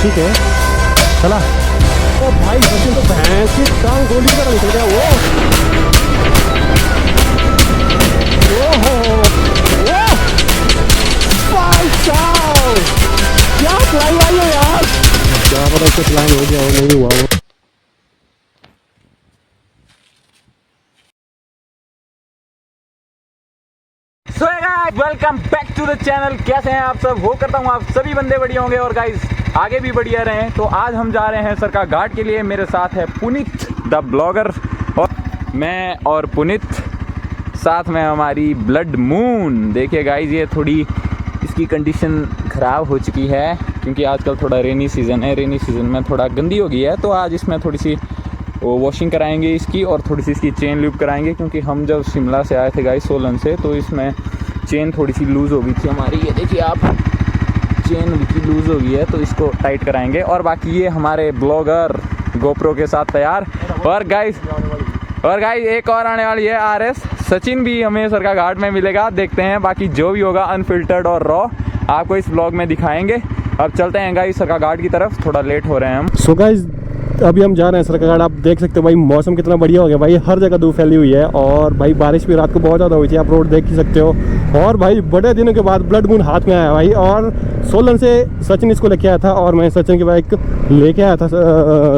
ठीक है चला। ओ भाई सचिन तो भैंस की टांग गोली की तरह निकल गया वो। ओहो भाई साहब क्या चलाई आई है यार, क्या पता इसको चलान हो गया और नहीं हुआ वो। So guys welcome back to the channel. कैसे हैं आप सब? वो करता हूँ आप सभी बंदे बढ़िया होंगे और गाइस आगे भी बढ़िया रहें। तो आज हम जा रहे हैं सरका घाट के लिए। मेरे साथ है पुनीत द ब्लॉगर और मैं और पुनीत, साथ में हमारी ब्लड मून। देखिए गाइस ये थोड़ी इसकी कंडीशन ख़राब हो चुकी है क्योंकि आजकल थोड़ा रेनी सीज़न है। रेनी सीज़न में थोड़ा गंदी हो गई है, तो आज इसमें थोड़ी सी वॉशिंग कराएंगे इसकी और थोड़ी सी इसकी चेन लूप कराएंगे क्योंकि हम जब शिमला से आए थे गाइस सोलन से, तो इसमें चेन थोड़ी सी लूज़ हो गई थी हमारी। ये देखिए आप, चेन हल्की लूज़ हो गई है, तो इसको टाइट कराएंगे। और बाकी ये हमारे ब्लॉगर गोप्रो के साथ तैयार। और गाइस एक और आने वाली है RS सचिन भी हमें सरका घाट में मिलेगा। देखते हैं बाकी जो भी होगा अनफिल्टर्ड और रॉ आपको इस ब्लॉग में दिखाएंगे। अब चलते हैं गाइस सरका घाट की तरफ, थोड़ा लेट हो रहे हैं हम। सो गाइस अभी हम जा रहे हैं सरका घाट। आप देख सकते हो भाई मौसम कितना बढ़िया हो गया भाई, हर जगह धूप फैली हुई है और भाई बारिश भी रात को बहुत ज़्यादा हुई थी, आप रोड देख ही सकते हो। और भाई बड़े दिनों के बाद ब्लड मून हाथ में आया भाई, और सोलन से सचिन इसको लेके आया था और मैं सचिन की बाइक लेके आया था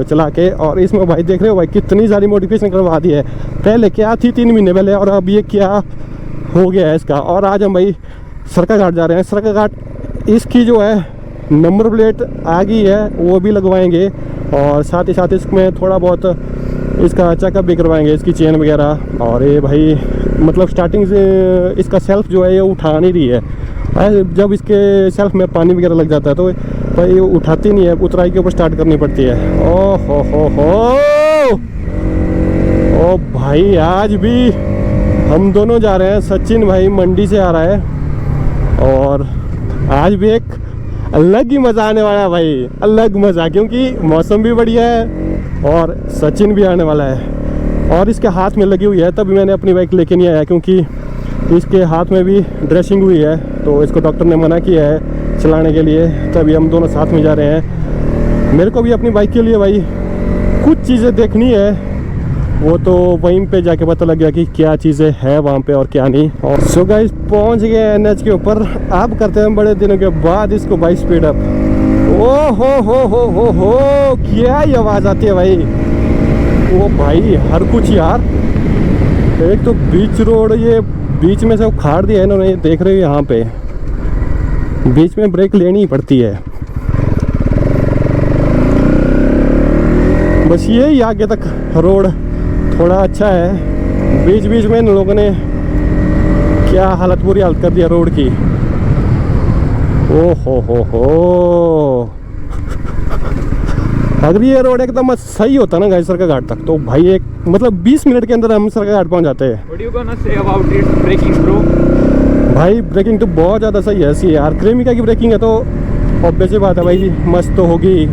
चला के। और इसमें भाई देख रहे हो भाई कितनी सारी मॉडिफिकेशन करवा दी है। पहले क्या थी 3 महीने पहले और अब ये क्या हो गया है इसका। और आज हम भाई सरका घाट जा रहे हैं। सरका घाट इसकी जो है नंबर प्लेट आ गई है वो भी लगवाएंगे और साथ ही साथ इसमें थोड़ा बहुत इसका चेकअप भी करवाएंगे, इसकी चेन वगैरह। और ये भाई मतलब स्टार्टिंग से इसका सेल्फ जो है ये उठा नहीं रही है। जब इसके सेल्फ में पानी वगैरह लग जाता है तो भाई ये उठाती नहीं है, उतराई के ऊपर स्टार्ट करनी पड़ती है। ओ हो ओ भाई आज भी हम दोनों जा रहे हैं। सचिन भाई मंडी से आ रहा है और आज भी एक अलग ही मज़ा आने वाला है भाई, अलग मज़ा, क्योंकि मौसम भी बढ़िया है और सचिन भी आने वाला है। और इसके हाथ में लगी हुई है, तभी मैंने अपनी बाइक लेके नहीं आया क्योंकि इसके हाथ में भी ड्रेसिंग हुई है, तो इसको डॉक्टर ने मना किया है चलाने के लिए। तभी हम दोनों साथ में जा रहे हैं। मेरे को भी अपनी बाइक के लिए भाई कुछ चीज़ें देखनी है, वो तो वहीं पे जाके पता लग गया कि क्या चीज़ें हैं वहाँ पे और क्या नहीं। और सो गाइस पहुँच गए NH के ऊपर। अब करते हैं बड़े दिनों के बाद इसको भाई स्पीड अप। ओ हो क्या ही आवाज़ आती है भाई। ओ भाई हर कुछ यार, एक तो बीच रोड, ये बीच में से उखाड़ दिया है इन्होंने, ये देख रहे हो यहाँ पे बीच में ब्रेक लेनी ही पड़ती है। बस यही आगे तक रोड थोड़ा अच्छा है, बीच बीच में इन लोगों ने क्या हालत, बुरी हालत कर दिया रोड की। ओ हो अगर ये रोड एकदम सही होता ना गाइस सरका घाट तक, तो भाई एक मतलब 20 मिनट के अंदर हम सरका घाट पहुंच जाते हैं। What do you gonna say about its braking bro? भाई ब्रेकिंग तो बहुत ज़्यादा सही है ऐसी यार, क्रेमिका की ब्रेकिंग है तो ऑब्वियस बात है भाई मस्त तो होगी।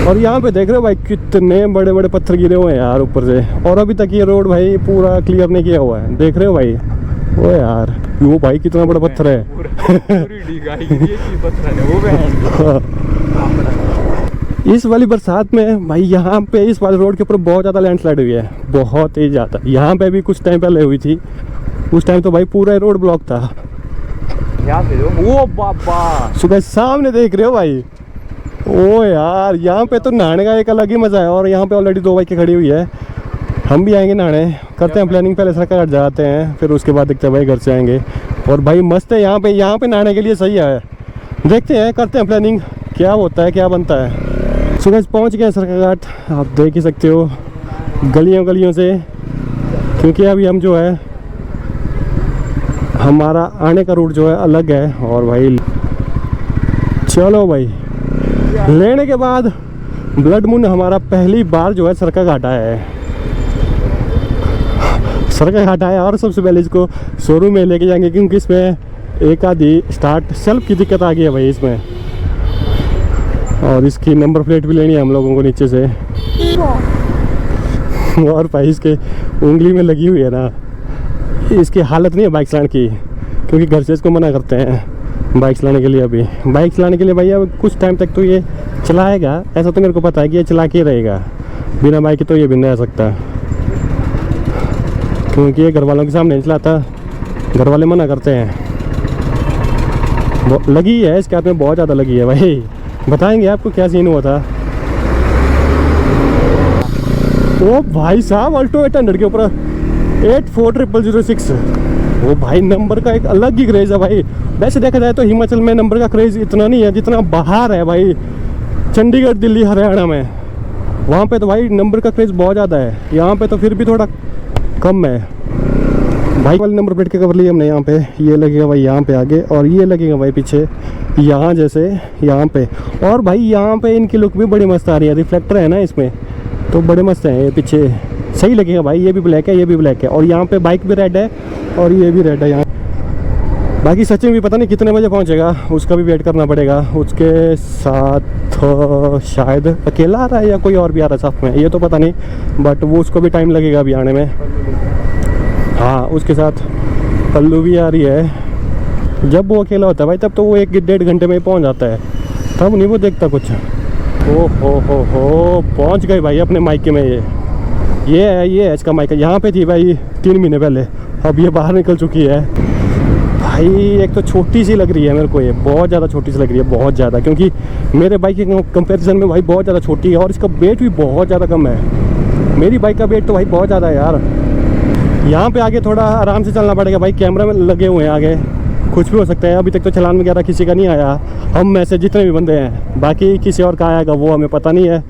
और यहाँ पे देख रहे हो भाई कितने बड़े बड़े पत्थर गिरे हुए हैं यार ऊपर से, और अभी तक ये रोड भाई पूरा क्लियर नहीं किया हुआ है। देख रहे हो भाई, ओ यार वो भाई कितना बड़ा पत्थर है। इस वाली बरसात में भाई यहाँ पे इस वाले रोड के ऊपर बहुत ज़्यादा लैंडस्लाइड हुई है, बहुत ही ज़्यादा। यहाँ पे भी कुछ टाइम पहले हुई थी, उस टाइम तो भाई पूरा रोड ब्लॉक था। वो बाबा सुबह सामने देख रहे हो भाई, ओ यार यहाँ पे तो नहाने का एक अलग ही मज़ा है। और यहाँ पे ऑलरेडी 2 बाइकें खड़ी हुई है, हम भी आएंगे नहाने। करते हैं प्लानिंग, पहले सरका घाट जाते हैं फिर उसके बाद देखते हैं भाई घर से आएंगे। और भाई मस्त है यहाँ पे नहाने के लिए सही है। देखते हैं, करते हैं प्लानिंग, क्या होता है क्या बनता है। सुबह पहुँच गए सरका घाट, आप देख ही सकते हो गलियों से, क्योंकि अभी हम जो है हमारा आने का रूट जो है अलग है। और भाई चलो भाई लेने के बाद ब्लड मून हमारा पहली बार जो है सरका घाट आया है। सरका घाट आया और सबसे पहले इसको शोरूम में लेके जाएंगे क्योंकि इसमें एक आधी स्टार्ट सेल्फ की दिक्कत आ गई है भाई इसमें। और इसकी नंबर प्लेट भी लेनी है हम लोगों को नीचे से। और भाई इसके उंगली में लगी हुई है ना, इसकी हालत नहीं है बाइक चलाने की क्योंकि घर से इसको मना करते हैं। बाइक चलाने के लिए। अभी बाइक चलाने के लिए भाई अब कुछ टाइम तक तो ये चलाएगा, ऐसा तो मेरे को पता है कि ये चला के रहेगा। बिना बाइक के तो ये भी नहीं रह सकता, क्योंकि ये घर वालों के सामने नहीं चलाता, घर वाले मना करते हैं। लगी है इसके हाथ में, बहुत ज़्यादा लगी है भाई। बताएंगे आपको क्या सीन हुआ था। ओ भाई साहब, अल्टो 800 के ऊपर 840006। वो भाई नंबर का एक अलग ही क्रेज़ है भाई। वैसे देखा जाए तो हिमाचल में नंबर का क्रेज़ इतना नहीं है जितना बाहर है भाई, चंडीगढ़, दिल्ली, हरियाणा में। वहाँ पे तो भाई नंबर का क्रेज़ बहुत ज़्यादा है, यहाँ पे तो फिर भी थोड़ा कम है। बाइक वाले नंबर प्लेट के कवर लिए हमने यहाँ पे। ये लगेगा भाई यहाँ पे आगे, और ये लगेगा भाई पीछे, यहाँ जैसे यहाँ पे। और भाई यहाँ पे इनकी लुक भी बड़ी मस्त आ रही है, रिफ्लेक्टर है ना इसमें, तो बड़े मस्त हैं। ये पीछे सही लगेगा भाई, ये भी ब्लैक है, ये भी ब्लैक है, और यहाँ पे बाइक भी रेड है और ये भी रेड है यहाँ। बाकी सचिन भी पता नहीं कितने बजे पहुँचेगा, उसका भी वेट करना पड़ेगा। उसके साथ शायद अकेला आ रहा है या कोई और भी आ रहा है साथ में, ये तो पता नहीं, बट वो उसको भी टाइम लगेगा अभी आने में। हाँ, उसके साथ पल्लू भी आ रही है। जब वो अकेला होता है भाई तब तो वो 1-1.5 घंटे में ही पहुँच जाता है, तब नहीं वो देखता कुछ। ओ हो पहुँच गए भाई अपने मायके में। ये है इसका मायका। यहाँ पे थी भाई 3 महीने पहले, अब ये बाहर निकल चुकी है भाई। एक तो छोटी सी लग रही है मेरे को, ये बहुत ज़्यादा छोटी सी लग रही है, बहुत ज़्यादा, क्योंकि मेरे बाइक के कंपैरिजन में भाई बहुत ज़्यादा छोटी है, और इसका वेट भी बहुत ज़्यादा कम है। मेरी बाइक का वेट तो भाई बहुत ज़्यादा है यार। यहाँ पे आगे थोड़ा आराम से चलना पड़ेगा भाई, कैमरा में लगे हुए हैं आगे, कुछ भी हो सकता है। अभी तक तो चलान वगैरह किसी का नहीं आया, हम में से जितने भी बंदे हैं। बाकी किसी और का आएगा वो हमें पता नहीं है।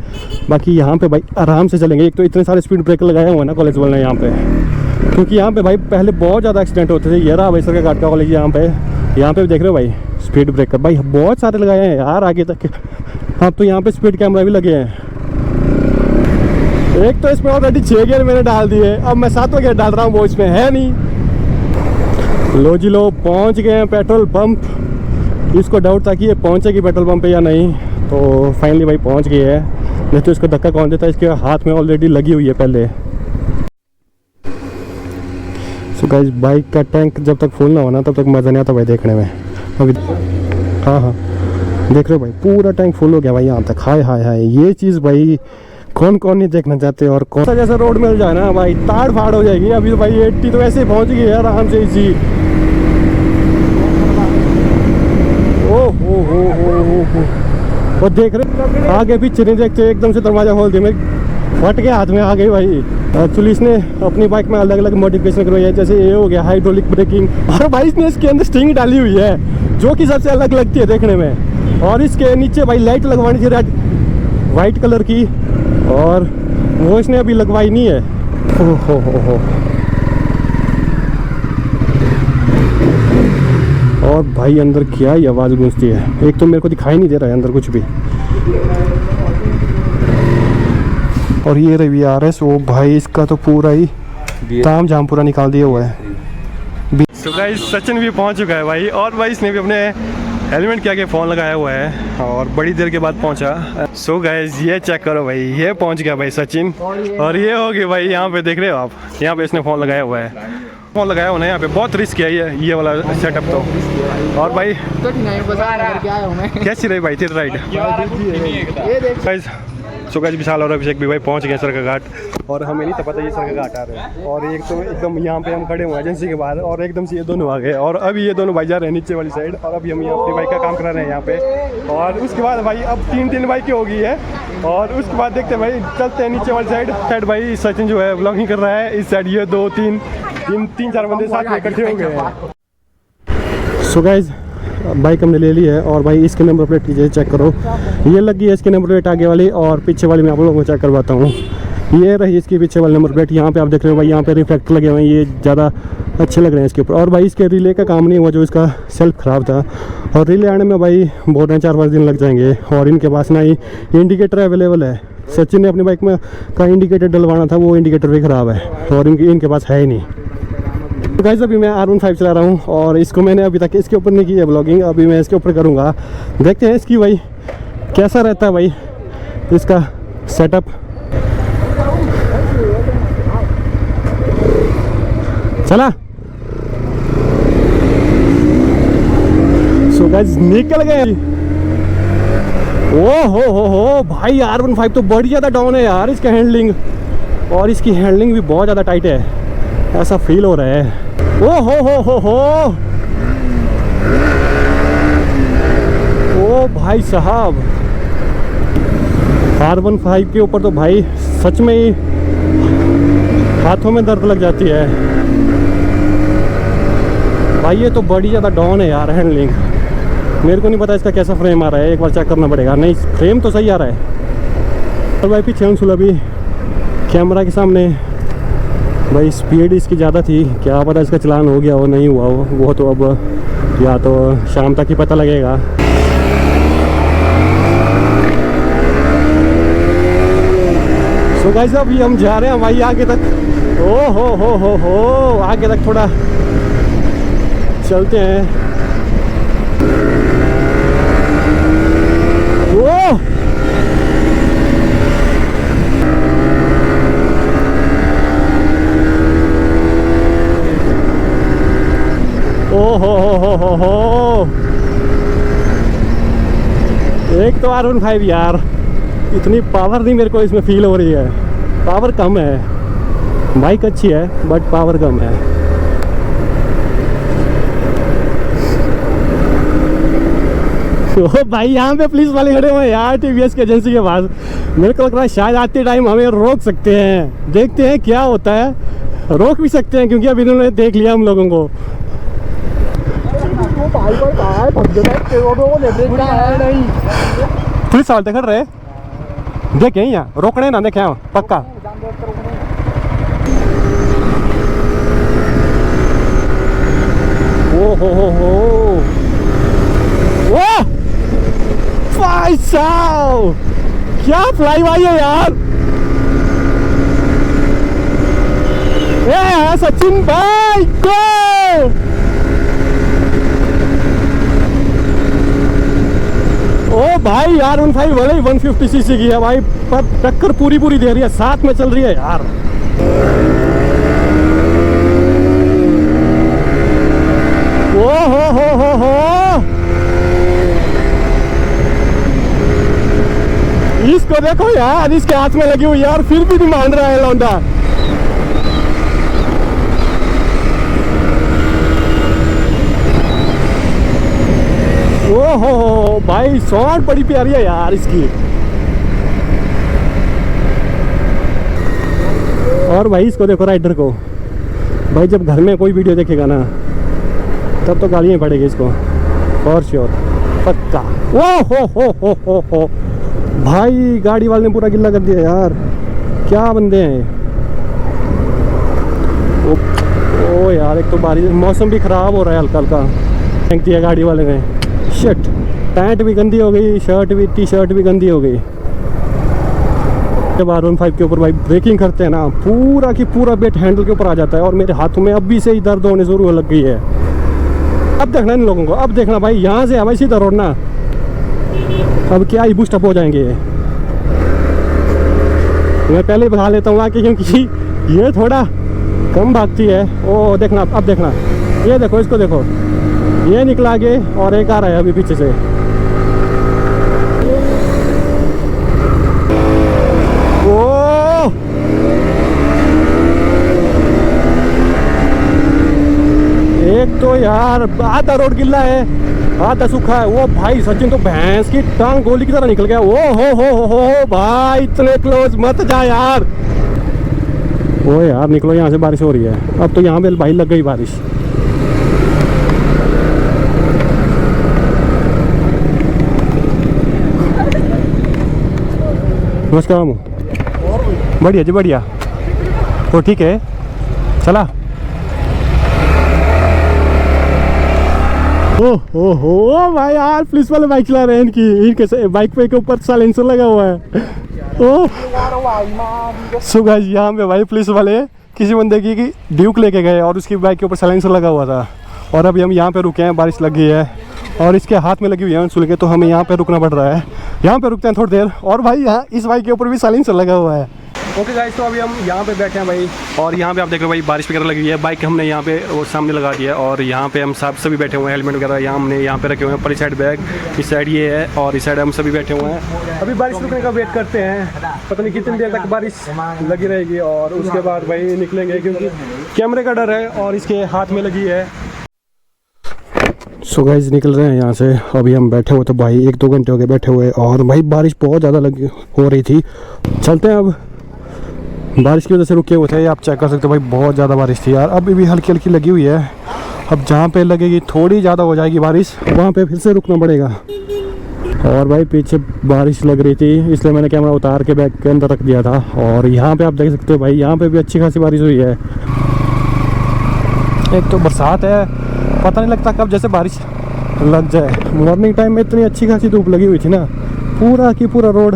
बाकी यहाँ पे भाई आराम से चलेंगे। एक तो इतने सारे स्पीड ब्रेकर लगाए हुए हैं ना कॉलेज वाले यहाँ पे, क्योंकि यहाँ पे भाई पहले बहुत ज़्यादा एक्सीडेंट होते थे। ये रहा भाई सरकार घाट का कॉलेज, यहाँ पे भी देख रहे हो भाई स्पीड ब्रेकर भाई बहुत सारे लगाए हैं यार आगे तक। अब तो यहाँ पे स्पीड कैमरा भी लगे हैं। एक तो इसमें ऑलरेडी 6 गियर मैंने डाल दिए, अब मैं 7वां गियर डाल रहा हूँ, वो इसमें है नहीं। लो जी लो, पहुँच गए हैं पेट्रोल पंप। इसको डाउट था कि ये पहुँचेगी पेट्रोल पंप पे या नहीं, तो फाइनली भाई पहुँच गई है। नहीं तो इसको धक्का कौन देता, इसके हाथ में ऑलरेडी लगी हुई है पहले। सो गाइस, बाइक का टैंक जब तक फुल ना होना तब तक मज़ा नहीं आता भाई देखने में। अभी हाँ देख रहे हो भाई, पूरा टैंक फुल हो गया भाई यहाँ तक। हाय ये चीज़ भाई कौन कौन नहीं देखना चाहते। और कौन सा जैसा रोड मिल जाए ना भाई, ताड़ फाड़ हो जाएगी। अभी तो भाई 80 तो ऐसे पहुँच गई है आराम से इसी। ओ और देख रहे आगे पीछे नहीं देखते, एकदम से दरवाजा खोल दिया, मेरे फट के हाथ में आ गई भाई। एक्चुअली इसने अपनी बाइक में अलग अलग मॉडिफिकेशन करवाई है, जैसे ये हो गया हाइड्रोलिक ब्रेकिंग, और भाई इसने इसके अंदर स्टिंग डाली हुई है जो कि सबसे अलग लगती है देखने में। और इसके नीचे भाई लाइट लगवानी थी रेड वाइट कलर की, और वो इसने अभी लगवाई नहीं है। हो। और भाई अंदर क्या ही आवाज़ गूंजती है, एक तो मेरे को दिखाई नहीं दे रहा है अंदर कुछ भी। और ये रही RS, वो भाई इसका तो पूरा ही ताम झाम पूरा निकाल दिया हुआ है। तो गाइस सचिन भी पहुंच चुका है भाई, और भाई इसने भी अपने हेलमेट के आगे फ़ोन लगाया हुआ है और बड़ी देर के बाद पहुंचा। सो गाइस ये चेक करो भाई, ये पहुंच गया भाई सचिन। और ये हो गया भाई, यहाँ पे देख रहे हो आप, यहाँ पे इसने फ़ोन लगाया हुआ है। फ़ोन लगाया हुआ है यहाँ पे, बहुत रिस्क है ये वाला सेटअप तो। और भाई कैसी रही भाई तेरी राइड? सो गाइस विशाल और अभिषेक भी भाई पहुंच गए सरका घाट, और हमें नहीं तो पता ये सरका घाट आ रहे हैं। और एक तो एकदम यहाँ पे हम खड़े हुए हैं एजेंसी के बाहर, और एकदम से ये दोनों आ गए, और अभी ये दोनों भाई जा रहे हैं नीचे वाली साइड, और अभी हम यहाँ अपनी बाइक का काम करा रहे हैं यहाँ पे। और उसके बाद भाई अब 3 बाइकें हो गई है, और उसके बाद देखते हैं भाई चलते हैं नीचे वाली साइड। भाई सचिन जो है ब्लॉगिंग कर रहा है, इस साइड ये 2-3-4 बंदे साथ में इकट्ठे हो गए हैं। सो गाइस बाइक हमने ले ली है, और भाई इसके नंबर प्लेट कीजिए चेक करो, ये लगी है इसके नंबर प्लेट आगे वाली, और पीछे वाली मैं आप लोगों को चेक करवाता हूँ। ये रही इसकी पीछे वाली नंबर प्लेट, यहाँ पे आप देख रहे हो भाई, यहाँ पे रिफ्लेक्टर लगे हुए हैं, ये ज़्यादा अच्छे लग रहे हैं इसके ऊपर। और भाई इसके रिले का काम नहीं हुआ, जो इसका सेल्फ ख़राब था, और रिले आने में भाई बोल रहे हैं 4-5 दिन लग जाएंगे। और इनके पास ना ही इंडिकेटर अवेलेबल है। सचिन ने अपनी बाइक में का इंडिकेटर डलवाना था, वो इंडिकेटर भी ख़राब है, और इनके पास है ही नहीं। तो गाइस अभी मैं R15 चला रहा हूँ, और इसको मैंने अभी तक इसके ऊपर नहीं की है ब्लॉगिंग, अभी मैं इसके ऊपर करूँगा। देखते हैं इसकी भाई कैसा रहता है भाई इसका सेटअप। चला। सो गाइस निकल गए। ओ हो भाई R15 तो बड़ी ज़्यादा डाउन है यार इसका हैंडलिंग, और इसकी हैंडलिंग भी बहुत ज़्यादा टाइट है, ऐसा फील हो रहा है। ओ हो ओ भाई साहब, R15 के ऊपर तो भाई सच में ही हाथों में दर्द लग जाती है भाई। ये तो बड़ी ज़्यादा डाउन है यार हैंडलिंग। मेरे को नहीं पता इसका कैसा फ्रेम आ रहा है, एक बार चेक करना पड़ेगा। नहीं फ्रेम तो सही आ रहा है, और भाई पीछे हम सुलह भी कैमरा के सामने। भाई स्पीड इसकी ज़्यादा थी, क्या पता इसका चलान हो गया हो नहीं हुआ हो, वो तो अब या तो शाम तक ही पता लगेगा। सो गाइस अभी हम जा रहे हैं भाई आगे तक। ओ हो आगे तक थोड़ा चलते हैं। ओ हो एक तो R15 यार, इतनी पावर नहीं मेरे को इसमें फील हो रही है, पावर कम है। बाइक अच्छी है बट पावर कम है। ओ भाई यहाँ पे पुलिस वाले खड़े हुए हैं यार TVS की एजेंसी के पास। मेरे को लग रहा है शायद आते टाइम हमें रोक सकते हैं, देखते हैं क्या होता है। रोक भी सकते हैं क्योंकि अब इन्होंने देख लिया हम लोगों को। पुलिस वाले खड़ रहे देखे यहाँ, रोकने ना देखे पक्का। ओ हो भाई साहब क्या फ्लाई भाई है यार। ए सचिन भाई को ओ भाई R15 भले ही 150 सीसी की है भाई, पर टक्कर पूरी दे रही है, साथ में चल रही है यार। ओ हो इसको देखो यार, इसके हाथ में लगी हुई यार, फिर भी नहीं मान रहा है लौंडा। ओहो भाई शॉट बड़ी प्यारी है यार इसकी। और भाई इसको देखो राइडर को, भाई जब घर में कोई वीडियो देखेगा ना तब तो गालियाँ पड़ेगी इसको फॉर श्योर, पक्का। ओ हो भाई गाड़ी वाले ने पूरा गिल्ला कर दिया यार, क्या बंदे हैं। ओ यार एक तो बारिश, मौसम भी खराब हो रहा है, हल्का फेंक दिया गाड़ी वाले ने। शर्ट पैंट भी गंदी हो गई, शर्ट भी, टी शर्ट भी गंदी हो गई। जब R15 के ऊपर भाई ब्रेकिंग करते हैं ना, पूरा की पूरा वेट हैंडल के ऊपर आ जाता है, और मेरे हाथों में अभी से ही दर्द होने शुरू लग गई है। अब देखना इन लोगों को, अब देखना भाई यहाँ से हमें सीधा रोडना, अब क्या ही बूस्ट अप हो जाएंगे। मैं पहले बता लेता हूँ आके, क्योंकि ये थोड़ा कम भागती है। ओ देखना, अब देखना, ये देखो, इसको देखो, ये निकला आगे और एक आ रहा है अभी पीछे से। ओ एक तो यार आधा रोड गिल्ला है, आधा सूखा है। वो भाई सचिन तो भैंस की टांग गोली की तरह निकल गया। ओ हो भाई इतने क्लोज मत जा यार। ओ यार निकलो यहाँ से, बारिश हो रही है अब तो। यहाँ पे भाई लग गई बारिश। नमस्कार, बढ़िया जी बढ़िया। तो ठीक है चला। ओहो भाई यार पुलिस वाले बाइक चला रहे हैं, इनके बाइक पे के ऊपर साइलेंसर लगा हुआ है। ओह सो गाइस यहाँ पे भाई पुलिस वाले किसी बंदे की ड्यूक लेके गए और उसकी बाइक के ऊपर साइलेंसर लगा हुआ था, और अभी हम यहाँ पे रुके हैं, बारिश लग गई है और इसके हाथ में लगी हुई है सुल के, तो हमें यहाँ पे रुकना पड़ रहा है। यहाँ पे रुकते हैं थोड़ी देर। और भाई यहाँ इस बाइक के ऊपर भी साइलेंसर लगा हुआ है। ओके गाइस, तो अभी हम यहाँ पे बैठे हैं भाई, और यहाँ पे आप देख रहे हो भाई बारिश वगैरह लगी हुई है। बाइक हमने यहाँ पे वो सामने लगा दिया है, और यहाँ पे हम सब सभी बैठे हुए हैं। हेलमेट वगैरह यहाँ हमने यहाँ पे रखे हुए हैं। ऊपर इस साइड बैग, इस साइड ये है, और इस साइड हम सभी बैठे हुए हैं। अभी बारिश रुकने का वेट करते हैं, पता नहीं कितनी देर तक बारिश लगी रहेगी, और उसके बाद भाई निकलेंगे, क्योंकि कैमरे का डर है और इसके हाथ में लगी है। सो गाइस निकल रहे हैं यहाँ से। अभी हम बैठे हुए थे भाई, 1-2 घंटे हो गए बैठे हुए, और भाई बारिश बहुत ज़्यादा लगी हो रही थी। चलते हैं अब, बारिश की वजह से रुके हुए थे। आप चेक कर सकते हो भाई, बहुत ज़्यादा बारिश थी यार। अभी भी हल्की हल्की लगी हुई है। अब जहाँ पे लगेगी थोड़ी ज़्यादा हो जाएगी बारिश, वहाँ पे फिर से रुकना पड़ेगा। और भाई पीछे बारिश लग रही थी, इसलिए मैंने कैमरा उतार के बैग के अंदर रख दिया था। और यहाँ पे आप देख सकते हो भाई, यहाँ पे भी अच्छी खासी बारिश हुई है। एक तो बरसात है, पता नहीं लगता कब जैसे बारिश लग जाए। मॉर्निंग टाइम में इतनी अच्छी खासी धूप लगी हुई थी ना, पूरा की पूरा रोड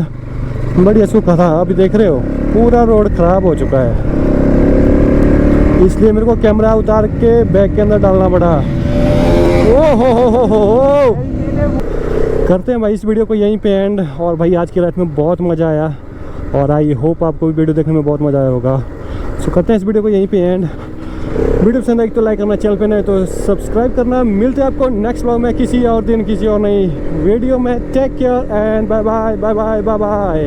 बढ़िया सूखा था। अभी देख रहे हो पूरा रोड ख़राब हो चुका है, इसलिए मेरे को कैमरा उतार के बैग के अंदर डालना पड़ा। ओ हो करते हैं भाई इस वीडियो को यहीं पे एंड। और भाई आज की रात में बहुत मज़ा आया, और आई होप आपको भी वीडियो देखने में बहुत मज़ा आया होगा। सो करते हैं इस वीडियो को यहीं पे एंड। वीडियो पसंद आए तो लाइक करना, चैनल पे नहीं तो सब्सक्राइब करना। मिलते हैं आपको नेक्स्ट व्लॉग में किसी और दिन किसी और नई वीडियो में। Take care and bye bye bye bye bye bye.